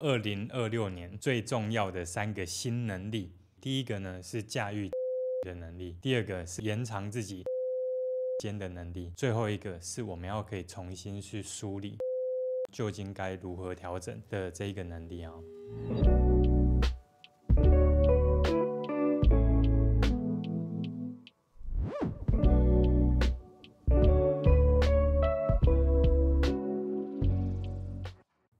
2026年最重要的3个新能力，第一个呢是驾驭的能力，第二个是延长自己间的能力，最后一个是我们要可以重新去梳理究竟该如何调整的这一个能力啊。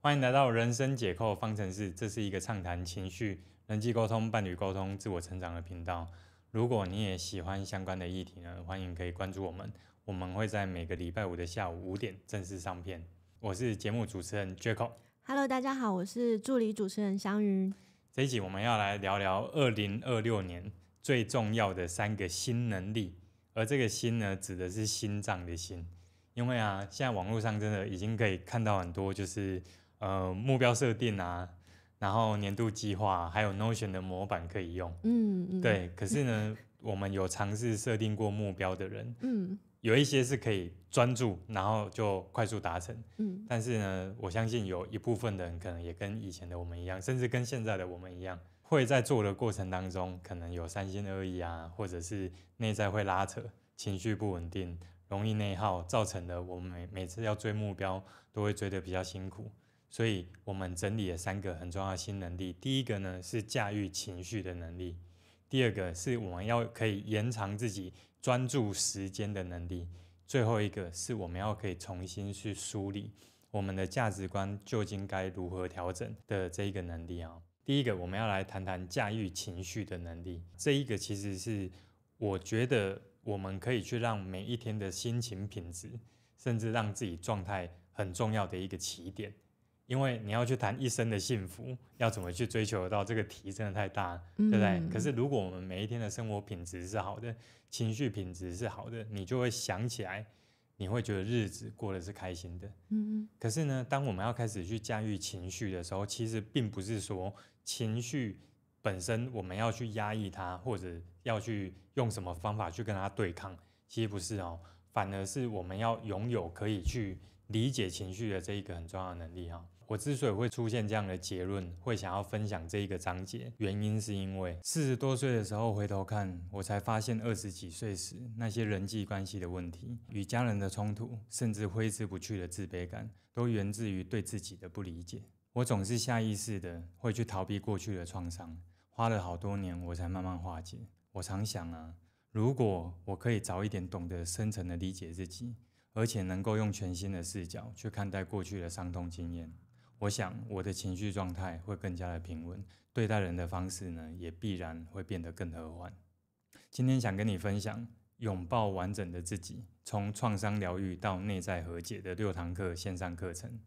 欢迎来到人生解扣方程式，这是一个畅谈情绪、人际沟通、伴侣沟通、自我成长的频道。如果你也喜欢相关的议题呢，欢迎可以关注我们。我们会在每个礼拜五的下午5点正式上片。我是节目主持人 Jaco。Hello， 大家好，我是助理主持人香云。这一集我们要来聊聊2026年最重要的3个新能力，而这个新呢，指的是心脏的心。因为啊，现在网络上真的已经可以看到很多就是目标设定啊，然后年度计划，还有 Notion 的模板可以用。对。可是呢，我们有尝试设定过目标的人，有一些是可以专注，然后就快速达成。但是呢，我相信有一部分的人可能也跟以前的我们一样，甚至跟现在的我们一样，会在做的过程当中，可能有三心二意啊，或者是内在会拉扯，情绪不稳定，容易内耗，造成的我们每次要追目标都会追得比较辛苦。所以我们整理了3个很重要的新能力。第一个呢是驾驭情绪的能力，第二个是我们要可以延长自己专注时间的能力，最后一个是我们要可以重新去梳理我们的价值观究竟该如何调整的这一个能力啊。第一个我们要来谈谈驾驭情绪的能力，这一个其实是我觉得我们可以去让每一天的心情品质，甚至让自己状态很重要的一个起点。因为你要去谈一生的幸福，要怎么去追求得到，这个题真的太大，对不对？可是如果我们每一天的生活品质是好的，情绪品质是好的，你就会想起来，你会觉得日子过得是开心的。可是呢，当我们要开始去驾驭情绪的时候，其实并不是说情绪本身我们要去压抑它，或者要去用什么方法去跟它对抗，其实不是哦，反而是我们要拥有可以去理解情绪的这一个很重要的能力哈。我之所以会出现这样的结论，会想要分享这一个章节，原因是因为40多岁的时候回头看，我才发现20几岁时那些人际关系的问题、与家人的冲突，甚至挥之不去的自卑感，都源自于对自己的不理解。我总是下意识的会去逃避过去的创伤，花了好多年我才慢慢化解。我常想啊，如果我可以早一点懂得深层的理解自己，而且能够用全新的视角去看待过去的伤痛经验，我想我的情绪状态会更加的平稳，对待人的方式呢，也必然会变得更和缓。今天想跟你分享拥抱完整的自己，从创伤疗愈到内在和解的6堂课线上课程。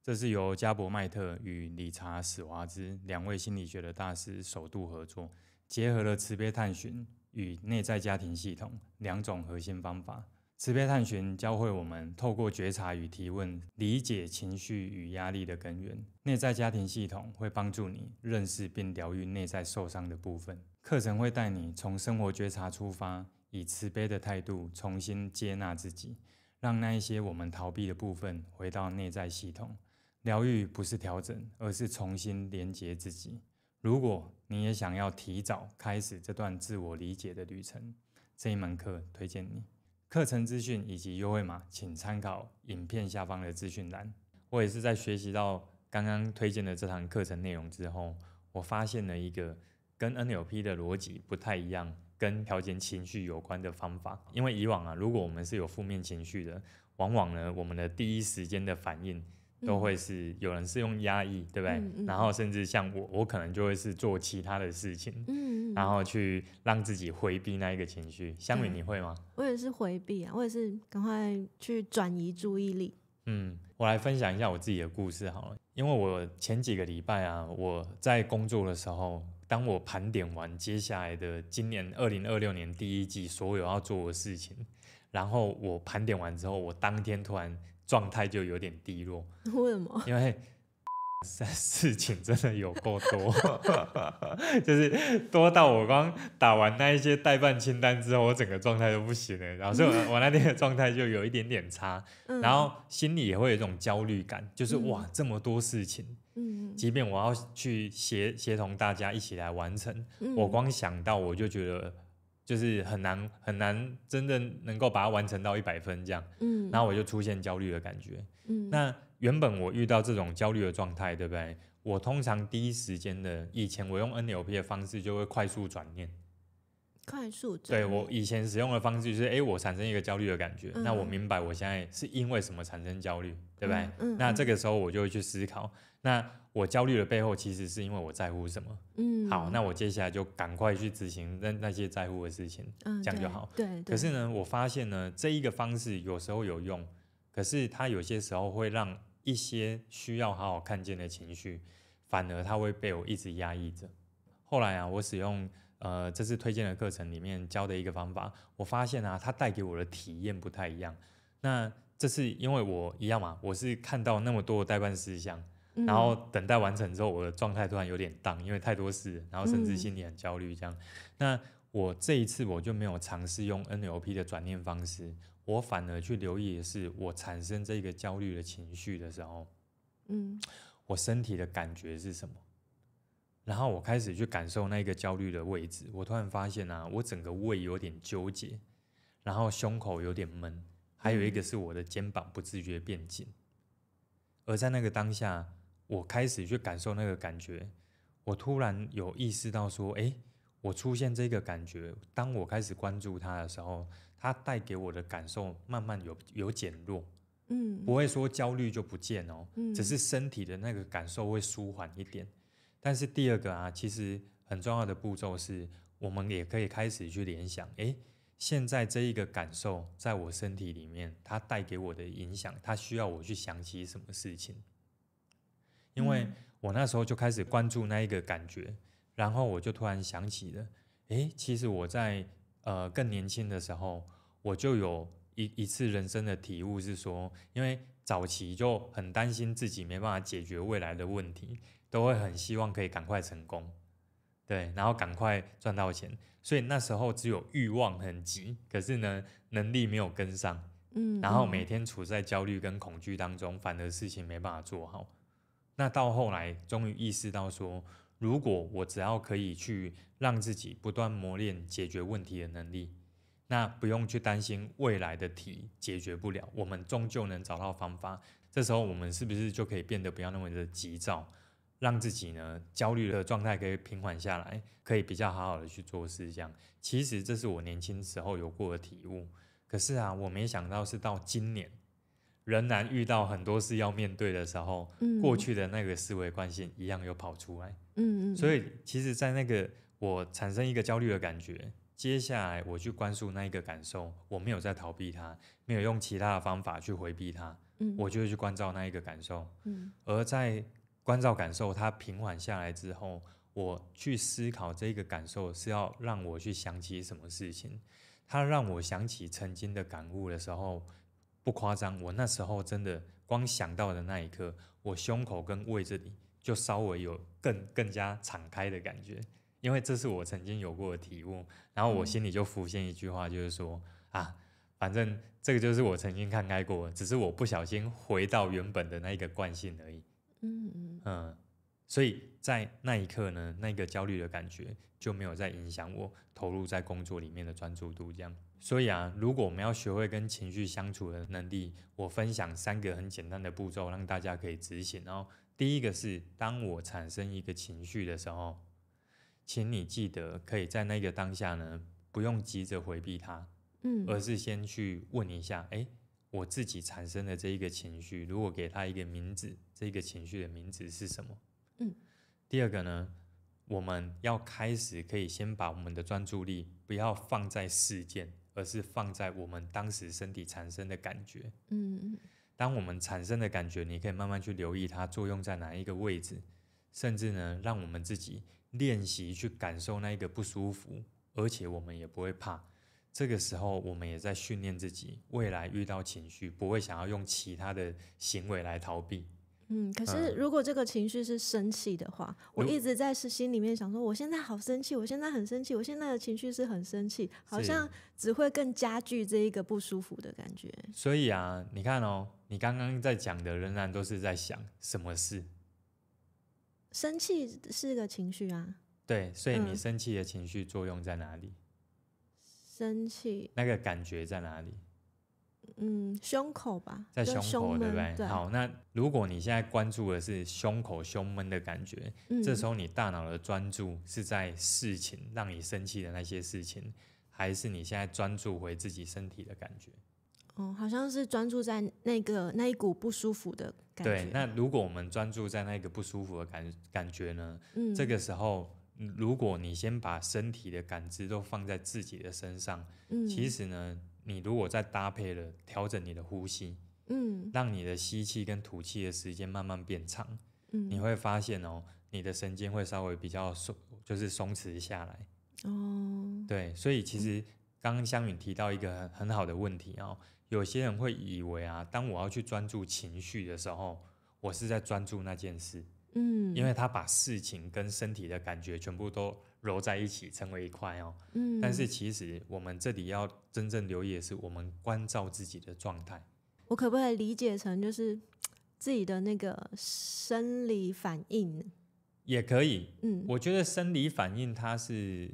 这是由加伯麦特与理查史华兹2位心理学的大师首度合作，结合了慈悲探寻与内在家庭系统2种核心方法。慈悲探寻教会我们透过觉察与提问，理解情绪与压力的根源。内在家庭系统会帮助你认识并疗愈内在受伤的部分。课程会带你从生活觉察出发，以慈悲的态度重新接纳自己，让那一些我们逃避的部分回到内在系统。疗愈不是调整，而是重新连结自己。如果你也想要提早开始这段自我理解的旅程，这一门课推荐你。课程资讯以及优惠码，请参考影片下方的资讯栏。我也是在学习到刚刚推荐的这堂课程内容之后，我发现了一个跟 NLP 的逻辑不太一样，跟调节情绪有关的方法。因为以往啊，如果我们是有负面情绪的，往往呢，我们的第一时间的反应都会是有人是用压抑，对不对？然后甚至像我可能就会是做其他的事情，然后去让自己回避那一个情绪。香云，你会吗？我也是回避啊，我也是赶快去转移注意力。我来分享一下我自己的故事好了。因为我前几个礼拜啊，我在工作的时候，当我盘点完接下来的今年2026年第1季所有要做的事情，然后我盘点完之后，我当天突然状态就有点低落。为什么？因为事情真的有够多就是多到我刚打完那一些待办清单之后，我整个状态都不行了，然后所以我那天的状态就有一点点差，然后心里也会有一种焦虑感，就是哇这么多事情，即便我要去协同大家一起来完成，我光想到我就觉得就是很难真的能够把它完成到100分这样，然后我就出现焦虑的感觉。那原本我遇到这种焦虑的状态，对不对？我通常第一时间的，以前我用 NLP 的方式就会快速转念。对，我以前使用的方式就是，我产生一个焦虑的感觉，那我明白我现在是因为什么产生焦虑，对不对？那这个时候我就会去思考，那我焦虑的背后其实是因为我在乎什么。好，那我接下来就赶快去执行那些在乎的事情，这样就好。对。可是呢，我发现呢，这一个方式有时候有用，可是它有些时候会让一些需要好好看见的情绪，反而它会被我一直压抑着。后来啊，我使用这次推荐的课程里面教的一个方法，我发现啊，它带给我的体验不太一样。那这次因为我一样嘛，我是看到那么多的待办事项，然后等待完成之后，我的状态突然有点荡，因为太多事，然后甚至心里很焦虑这样。那我这一次我就没有尝试用 NLP 的转念方式，我反而去留意的是我产生这个焦虑的情绪的时候，我身体的感觉是什么。然后我开始去感受那个焦虑的位置，我突然发现啊，我整个胃有点纠结，然后胸口有点闷，还有一个是我的肩膀不自觉变紧。而在那个当下，我开始去感受那个感觉，我突然有意识到说，我出现这个感觉，当我开始关注它的时候，它带给我的感受慢慢有减弱。不会说焦虑就不见哦，只是身体的那个感受会舒缓一点。但是第二个啊，其实很重要的步骤是，我们也可以开始去联想，现在这一个感受在我身体里面，它带给我的影响，它需要我去想起什么事情？因为我那时候就开始关注那一个感觉，然后我就突然想起了，其实我在更年轻的时候，我就有一次人生的体悟是说，因为早期就很担心自己没办法解决未来的问题。都会很希望可以赶快成功，对，然后赶快赚到钱，所以那时候只有欲望很急，可是呢，能力没有跟上，然后每天处在焦虑跟恐惧当中，反而事情没办法做好。那到后来，终于意识到说，如果我只要可以去让自己不断磨练解决问题的能力，那不用去担心未来的题解决不了，我们终究能找到方法。这时候我们是不是就可以变得不要那么的急躁？让自己呢焦虑的状态可以平缓下来，可以比较好好的去做事。这样，其实这是我年轻时候有过的体悟。可是啊，我没想到是到今年，仍然遇到很多事要面对的时候，过去的那个思维惯性一样又跑出来。所以其实，在那个我产生一个焦虑的感觉，接下来我去关注那一个感受，我没有再逃避它，没有用其他的方法去回避它，我就会去关照那一个感受。而在关照感受它平缓下来之后，我去思考这个感受是要让我去想起什么事情。它让我想起曾经的感悟的时候，不夸张，我那时候真的光想到的那一刻，我胸口跟胃这里就稍微有更加敞开的感觉，因为这是我曾经有过的体悟。然后我心里就浮现一句话，就是说反正这个就是我曾经看开过的，只是我不小心回到原本的那一个惯性而已。所以在那一刻呢，那个焦虑的感觉就没有再影响我投入在工作里面的专注度。这样，所以啊，如果我们要学会跟情绪相处的能力，我分享3个很简单的步骤，让大家可以执行。然后，第一个是，当我产生一个情绪的时候，请你记得可以在那个当下呢，不用急着回避它，而是先去问一下，我自己产生的这一个情绪，如果给它一个名字，这个情绪的名字是什么？第二个呢，我们要开始可以先把我们的专注力不要放在事件，而是放在我们当时身体产生的感觉。当我们产生的感觉，你可以慢慢去留意它作用在哪一个位置，甚至呢，让我们自己练习去感受那一个不舒服，而且我们也不会怕。这个时候，我们也在训练自己，未来遇到情绪不会想要用其他的行为来逃避。可是如果这个情绪是生气的话，我一直在心里面想说，我现在好生气，我现在很生气，我现在的情绪是很生气，好像只会更加剧这一个不舒服的感觉。所以啊，你看哦，你刚刚在讲的仍然都是在想什么事，生气是个情绪啊。对，所以你生气的情绪作用在哪里？生气那个感觉在哪里？胸口吧，在胸口，对不对？对。好，那如果你现在关注的是胸口胸闷的感觉，这时候你大脑的专注是在事情让你生气的那些事情，还是你现在专注回自己身体的感觉？好像是专注在那一股不舒服的感觉。对，那如果我们专注在那个不舒服的感觉呢？这个时候，如果你先把身体的感知都放在自己的身上，其实呢，你如果再搭配了调整你的呼吸，让你的吸气跟吐气的时间慢慢变长，你会发现哦，你的神经会稍微比较就是松弛下来。对，所以其实刚刚香允提到一个很好的问题哦，有些人会以为啊，当我要去专注情绪的时候，我是在专注那件事，因为他把事情跟身体的感觉全部都揉在一起，成为一块哦。但是其实我们这里要真正留意的是，我们关照自己的状态。我可不可以理解成就是自己的那个生理反应？也可以，我觉得生理反应它是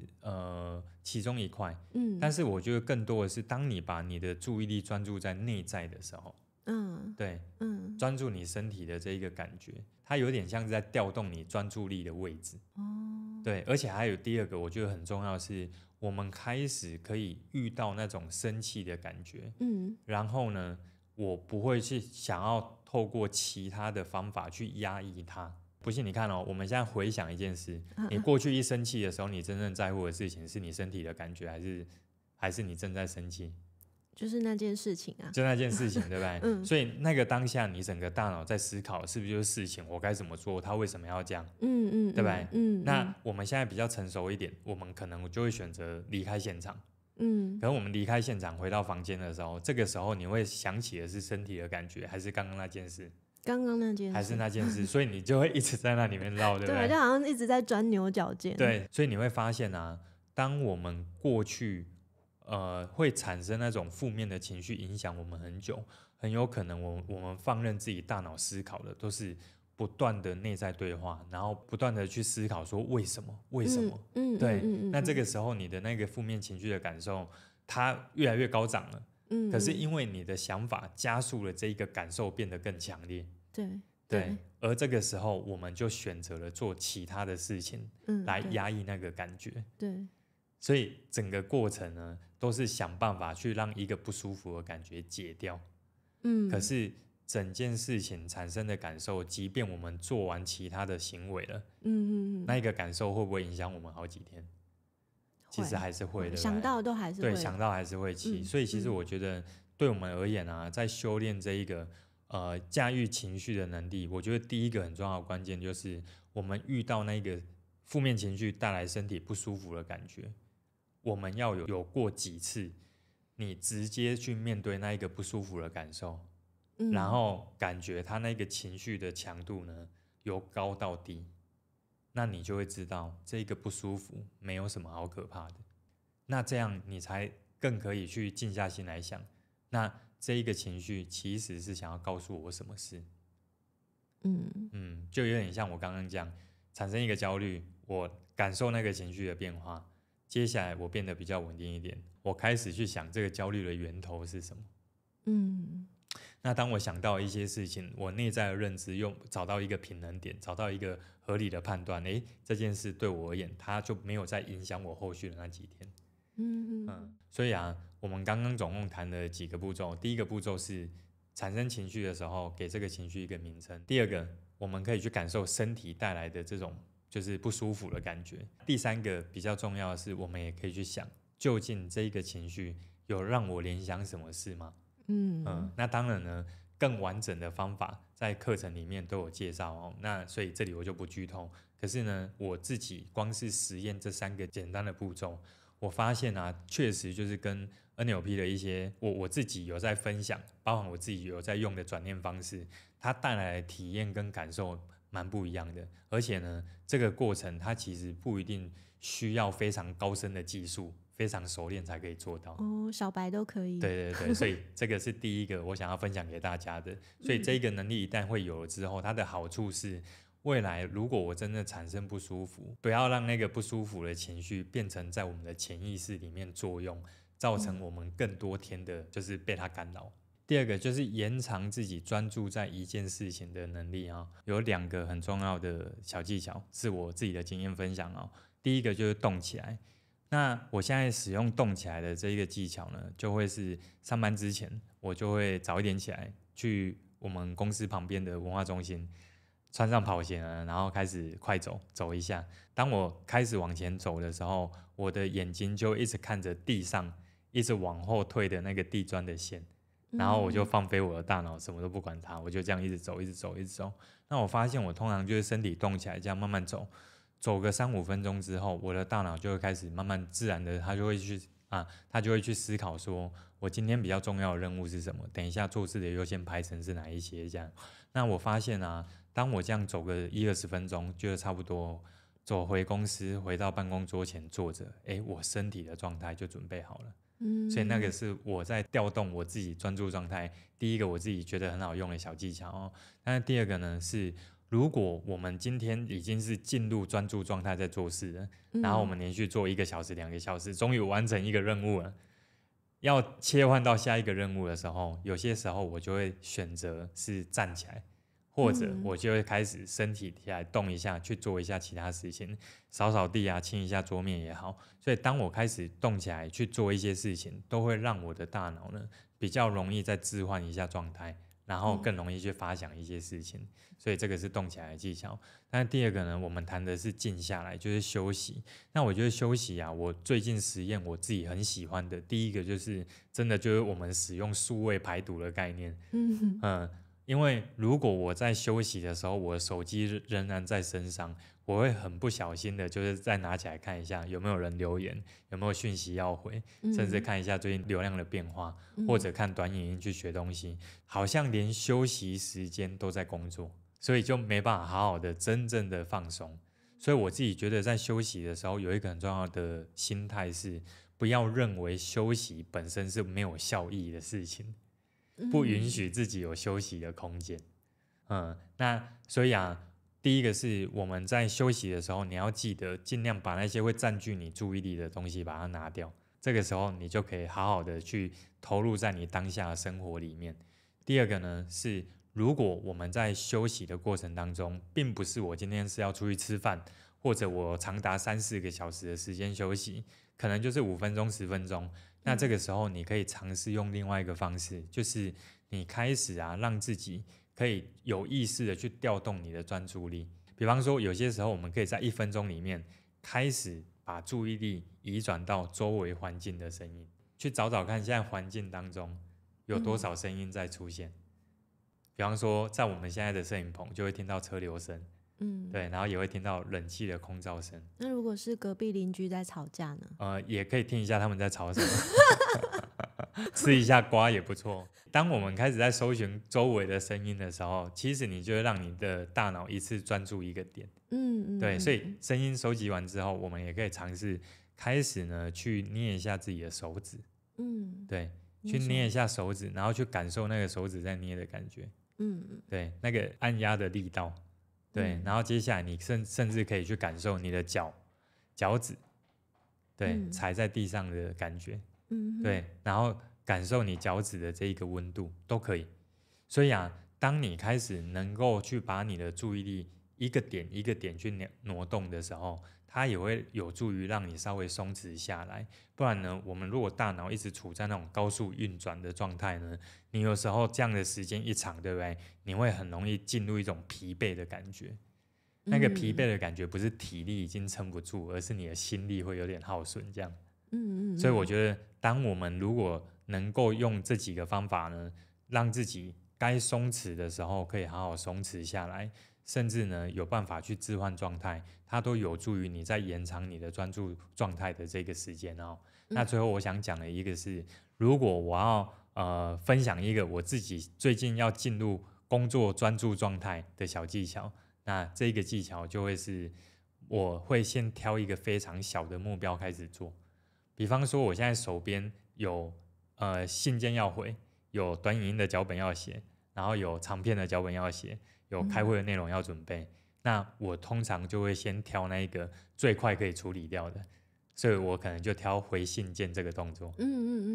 其中一块，但是我觉得更多的是，当你把你的注意力专注在内在的时候，对，专注你身体的这一个感觉，它有点像是在调动你专注力的位置。对，而且还有第二个，我觉得很重要的是，我们开始可以遇到那种生气的感觉，然后呢，我不会去想要透过其他的方法去压抑它。不信你看哦，我们现在回想一件事，你过去一生气的时候，你真正在乎的事情是你身体的感觉，还是你正在生气？就是那件事情啊，就那件事情，对不对？所以那个当下，你整个大脑在思考，是不是就是事情我该怎么做，他为什么要这样？对不对？那我们现在比较成熟一点，我们可能就会选择离开现场。可能我们离开现场回到房间的时候，这个时候你会想起的是身体的感觉，还是刚刚那件事？刚刚那件事，还是那件事，所以你就会一直在那里面绕，对不对？对，就好像一直在钻牛角尖。对，所以你会发现啊，当我们过去会产生那种负面的情绪，影响我们很久，很有可能我们放任自己大脑思考的都是不断的内在对话，然后不断的去思考说为什么，为什么？对，那这个时候你的那个负面情绪的感受，它越来越高涨了。可是因为你的想法加速了这一个感受变得更强烈。对，而这个时候我们就选择了做其他的事情，来压抑那个感觉。对，所以整个过程呢，都是想办法去让一个不舒服的感觉解掉。可是整件事情产生的感受，即便我们做完其他的行为了，那一个感受会不会影响我们好几天？其实还是会的，想到都还是会，对，想到还是会气。所以其实我觉得对我们而言啊，在修炼这一个驾驭情绪的能力，我觉得第一个很重要的关键就是我们遇到那个负面情绪带来身体不舒服的感觉，我们要有过几次你直接去面对那一个不舒服的感受，然后感觉他那个情绪的强度呢由高到低，那你就会知道这个不舒服没有什么好可怕的，那这样你才更可以去静下心来想，那这一个情绪其实是想要告诉我什么事。就有点像我刚刚讲，产生一个焦虑，我感受那个情绪的变化，接下来我变得比较稳定一点，我开始去想这个焦虑的源头是什么。那当我想到一些事情，我内在的认知又找到一个平衡点，找到一个合理的判断，这件事对我而言，它就没有再影响我后续的那几天。所以啊，我们刚刚总共谈了几个步骤。第一个步骤是产生情绪的时候，给这个情绪一个名称。第二个，我们可以去感受身体带来的这种就是不舒服的感觉。第三个比较重要的是，我们也可以去想，究竟这一个情绪有让我联想什么事吗？那当然呢，更完整的方法在课程里面都有介绍哦。那所以这里我就不剧透。可是呢，我自己光是实验这3个简单的步骤，我发现啊，确实就是跟 NLP 的一些我自己有在分享，包含我自己有在用的转念方式，它带来的体验跟感受蛮不一样的。而且呢，这个过程它其实不一定需要非常高深的技术，非常熟练才可以做到。小白都可以。对，所以这个是第一个我想要分享给大家的。所以这个能力一旦会有了之后，它的好处是未来如果我真的产生不舒服，不要让那个不舒服的情绪变成在我们的潜意识里面作用，造成我们更多天的就是被它干扰。第二个就是延长自己专注在一件事情的能力啊，有2个很重要的小技巧是我自己的经验分享哦。第一个就是动起来。那我现在使用动起来的这一个技巧呢，就会是上班之前我就会早一点起来，去我们公司旁边的文化中心，穿上跑鞋呢，然后开始快走一下。当我开始往前走的时候，我的眼睛就一直看着地上一直往后退的那个地砖的线，然后我就放飞我的大脑，什么都不管它，我就这样一直走。那我发现我通常就是身体动起来，这样慢慢走个3-5分钟之后，我的大脑就会开始慢慢自然的，它就会去思考说，我今天比较重要的任务是什么，等一下做事的优先排程是哪一些这样。那我发现当我这样走个10-20分钟，就差不多走回公司，回到办公桌前坐着，我身体的状态就准备好了。所以那个是我在调动我自己专注状态，第一个我自己觉得很好用的小技巧哦。但是第二个呢是，如果我们今天已经是进入专注状态在做事了，然后我们连续做1个小时、2个小时，终于完成一个任务了，要切换到下一个任务的时候，有些时候我就会选择是站起来，或者我就会开始身体起来动一下，去做一下其他事情，扫扫地啊，清一下桌面也好。所以当我开始动起来去做一些事情，都会让我的大脑呢比较容易再置换一下状态，然后更容易去发想一些事情。所以这个是动起来的技巧。但第二个呢，我们谈的是静下来，就是休息。那我觉得休息我最近实验我自己很喜欢的，第一个就是真的就是我们使用数位排毒的概念。因为如果我在休息的时候，我的手机仍然在身上，我会很不小心的，就是再拿起来看一下有没有人留言，有没有讯息要回，甚至看一下最近流量的变化，或者看短影音去学东西，好像连休息时间都在工作，所以就没办法好好的真正的放松。所以我自己觉得在休息的时候，有一个很重要的心态是，不要认为休息本身是没有效益的事情，不允许自己有休息的空间。那所以第一个是我们在休息的时候，你要记得尽量把那些会占据你注意力的东西把它拿掉，这个时候你就可以好好的去投入在你当下的生活里面。第二个呢是，如果我们在休息的过程当中，并不是我今天是要出去吃饭，或者我长达3-4个小时的时间休息，可能就是5分钟10分钟，那这个时候你可以尝试用另外一个方式，就是你开始让自己可以有意识的去调动你的专注力。比方说有些时候我们可以在1分钟里面开始把注意力移转到周围环境的声音，去找找看现在环境当中有多少声音在出现。比方说在我们现在的摄影棚就会听到车流声，对，然后也会听到冷气的空噪声。那如果是隔壁邻居在吵架呢？也可以听一下他们在吵什么吃一下瓜也不错。当我们开始在搜寻周围的声音的时候，其实你就会让你的大脑一次专注一个点。对，所以声音收集完之后，我们也可以尝试开始呢去捏一下自己的手指。对，去捏一下手指，然后去感受那个手指在捏的感觉。对，那个按压的力道。对，然后接下来你甚至可以去感受你的脚趾，对，踩在地上的感觉。对，然后感受你脚趾的这一个温度都可以。所以当你开始能够去把你的注意力一个点一个点去挪动的时候，它也会有助于让你稍微松弛下来。不然呢，我们如果大脑一直处在那种高速运转的状态呢，你有时候这样的时间一长，对不对？你会很容易进入一种疲惫的感觉。那个疲惫的感觉不是体力已经撑不住，而是你的心力会有点耗损这样。所以我觉得当我们如果能够用这几个方法呢，让自己该松弛的时候可以好好松弛下来，甚至呢有办法去置换状态，它都有助于你在延长你的专注状态的这个时间哦。那最后我想讲的一个是，如果我要分享一个我自己最近要进入工作专注状态的小技巧，那这个技巧就会是我会先挑一个非常小的目标开始做。比方说我现在手边有信件要回，有短影音的脚本要写，然后有长片的脚本要写，有开会的内容要准备。那我通常就会先挑那一个最快可以处理掉的，所以我可能就挑回信件这个动作。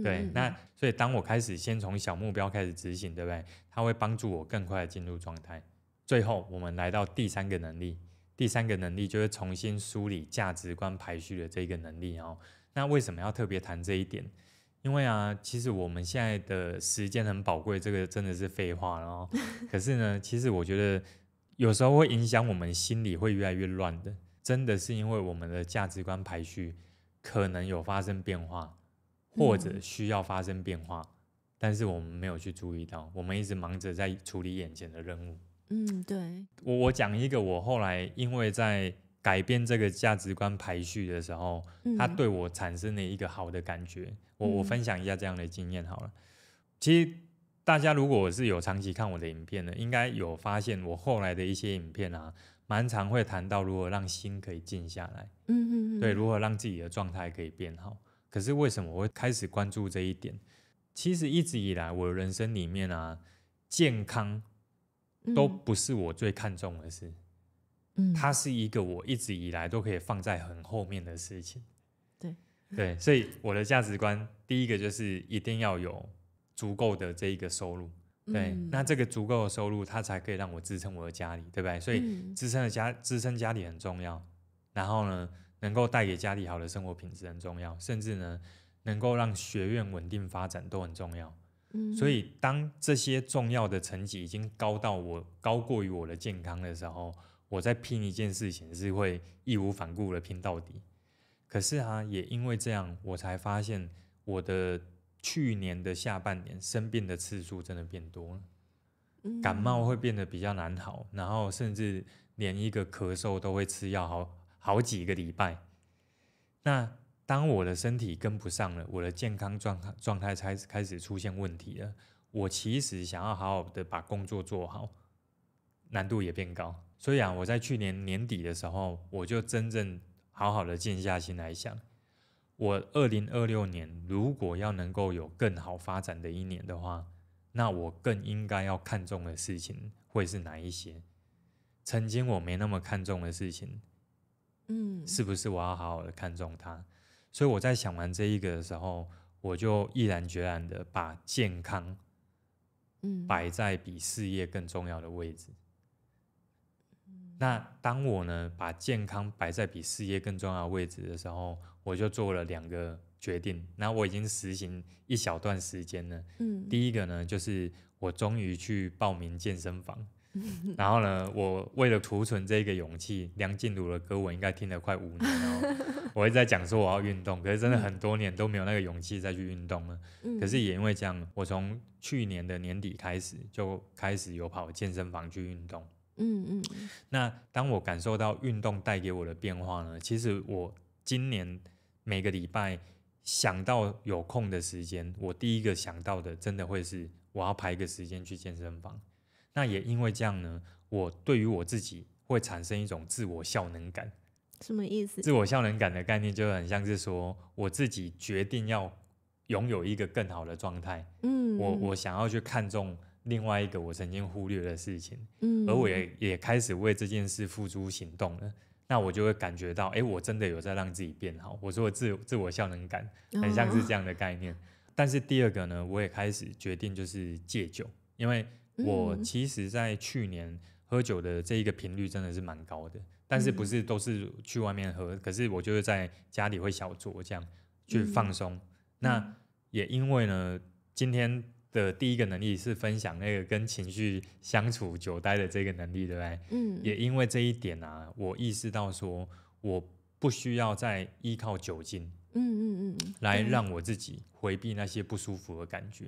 对，那所以当我开始先从小目标开始执行，对不对？它会帮助我更快的进入状态。最后我们来到第三个能力，第三个能力就是重新梳理价值观排序的这个能力哦。那为什么要特别谈这一点？因为啊，其实我们现在的时间很宝贵，这个真的是废话了哦。可是呢，其实我觉得有时候会影响我们心里会越来越乱的，真的是因为我们的价值观排序可能有发生变化，或者需要发生变化，但是我们没有去注意到，我们一直忙着在处理眼前的任务。对。我讲一个我后来因为在改变这个价值观排序的时候，它对我产生了一个好的感觉。我分享一下这样的经验好了。其实大家如果是有长期看我的影片的，应该有发现我后来的一些影片啊，蛮常会谈到如何让心可以静下来，对，如何让自己的状态可以变好。可是为什么我会开始关注这一点？其实一直以来我的人生里面啊，健康都不是我最看重的事，它是一个我一直以来都可以放在很后面的事情。对，所以我的价值观第一个就是一定要有足够的这一个收入。对，那这个足够的收入，它才可以让我支撑我的家里，对不对？所以支撑家里很重要。然后呢，能够带给家里好的生活品质很重要，甚至呢，能够让学院稳定发展都很重要。所以当这些重要的成绩已经高过于我的健康的时候，我在拼一件事情是会义无反顾的拼到底。可是啊，也因为这样，我才发现我的去年的下半年生病的次数真的变多了，感冒会变得比较难好，然后甚至连一个咳嗽都会吃药好几个礼拜。那当我的身体跟不上了，我的健康状态开始出现问题了，我其实想要好好的把工作做好，难度也变高。所以啊，我在去年年底的时候，我就真正好好的静下心来想，我2026年如果要能够有更好发展的一年的话，那我更应该要看重的事情会是哪一些？曾经我没那么看重的事情，是不是我要好好的看重它？所以我在想完这一个的时候，我就毅然决然的把健康摆在比事业更重要的位置。那当我呢把健康摆在比事业更重要的位置的时候，我就做了2个决定。那我已经实行一小段时间了。第一个呢，就是我终于去报名健身房。然后呢，我为了储存这个勇气，梁静茹的歌我应该听了快5年了。我一直在讲说我要运动，可是真的很多年都没有那个勇气再去运动了。可是也因为这样，我从去年的年底开始就开始有跑健身房去运动。那当我感受到运动带给我的变化呢，其实我今年每个礼拜想到有空的时间，我第一个想到的真的会是我要排一个时间去健身房。那也因为这样呢，我对于我自己会产生一种自我效能感。什么意思？自我效能感的概念就很像是说，我自己决定要拥有一个更好的状态。我想要去看重另外一个我曾经忽略的事情，而我也开始为这件事付诸行动了。那我就会感觉到，我真的有在让自己变好。我说的自我效能感，很像是这样的概念。但是第二个呢，我也开始决定就是戒酒，因为我其实在去年喝酒的这一个频率真的是蛮高的，但是不是都是去外面喝，可是我就是在家里会小酌这样去放松。那也因为呢，今天的第一个能力是分享那个跟情绪相处久待的这个能力，对不对？也因为这一点啊，我意识到说我不需要再依靠酒精，来让我自己回避那些不舒服的感觉。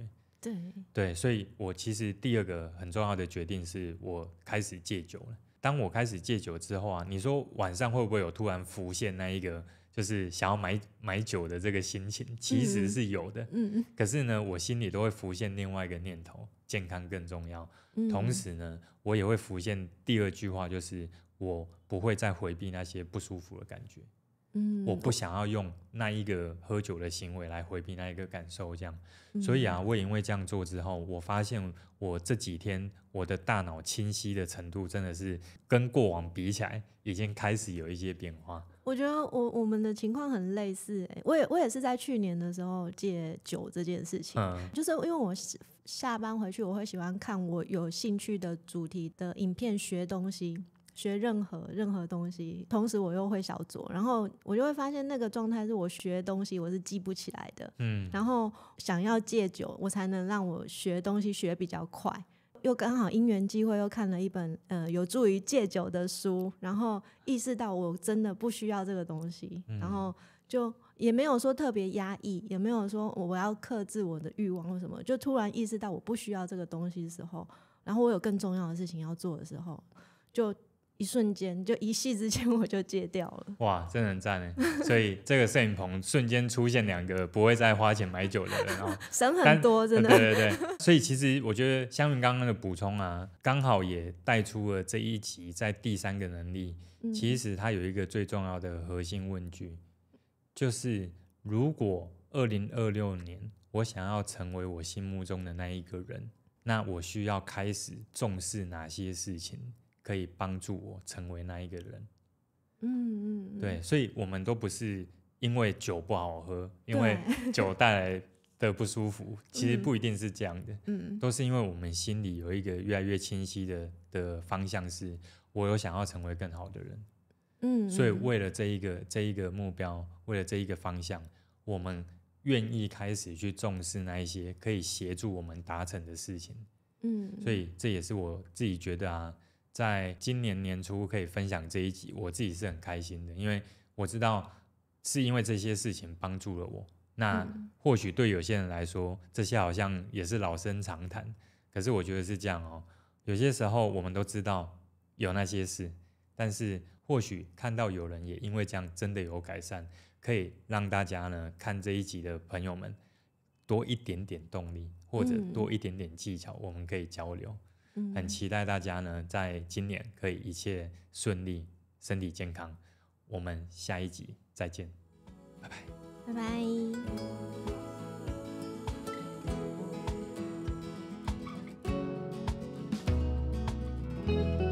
对，所以我其实第二个很重要的决定是我开始戒酒了。当我开始戒酒之后啊，你说晚上会不会有突然浮现那一个就是想要买酒的这个心情？其实是有的。可是呢，我心里都会浮现另外一个念头，健康更重要。同时呢，我也会浮现第二句话，就是我不会再回避那些不舒服的感觉。我不想要用那一个喝酒的行为来回避那一个感受，这样。所以啊，我也因为这样做之后，我发现我这几天我的大脑清晰的程度真的是跟过往比起来，已经开始有一些变化。我觉得我们的情况很类似，我也是在去年的时候戒酒这件事情，就是因为我下班回去，我会喜欢看我有兴趣的主题的影片，学东西。学任何东西，同时我又会小酌，然后我就会发现那个状态是我学东西我是记不起来的，然后想要戒酒，我才能让我学东西学比较快。又刚好因缘机会又看了一本有助于戒酒的书，然后意识到我真的不需要这个东西，然后就也没有说特别压抑，也没有说我要克制我的欲望或什么，就突然意识到我不需要这个东西的时候，然后我有更重要的事情要做的时候，就一瞬间，就一夕之间我就戒掉了。哇，真的很赞耶！所以这个摄影棚瞬间出现2个不会再花钱买酒的人哦，省很多，真的。对，所以其实我觉得香云刚刚那个补充啊，刚好也带出了这一集在第3个能力，其实它有一个最重要的核心问句，就是如果2026年我想要成为我心目中的那一个人，那我需要开始重视哪些事情可以帮助我成为那一个人。对，所以我们都不是因为酒不好喝，因为酒带来的不舒服，其实不一定是这样的，都是因为我们心里有一个越来越清晰的方向，是我有想要成为更好的人。所以为了这一个目标，为了这一个方向，我们愿意开始去重视那一些可以协助我们达成的事情。所以这也是我自己觉得啊，在今年年初可以分享这一集，我自己是很开心的，因为我知道是因为这些事情帮助了我。那或许对有些人来说，这些好像也是老生常谈，可是我觉得是这样哦。有些时候我们都知道有那些事，但是或许看到有人也因为这样真的有改善，可以让大家呢看这一集的朋友们多一点点动力，或者多一点点技巧，我们可以交流。很期待大家呢在今年可以一切顺利，身体健康。我们下一集再见，拜拜，拜拜。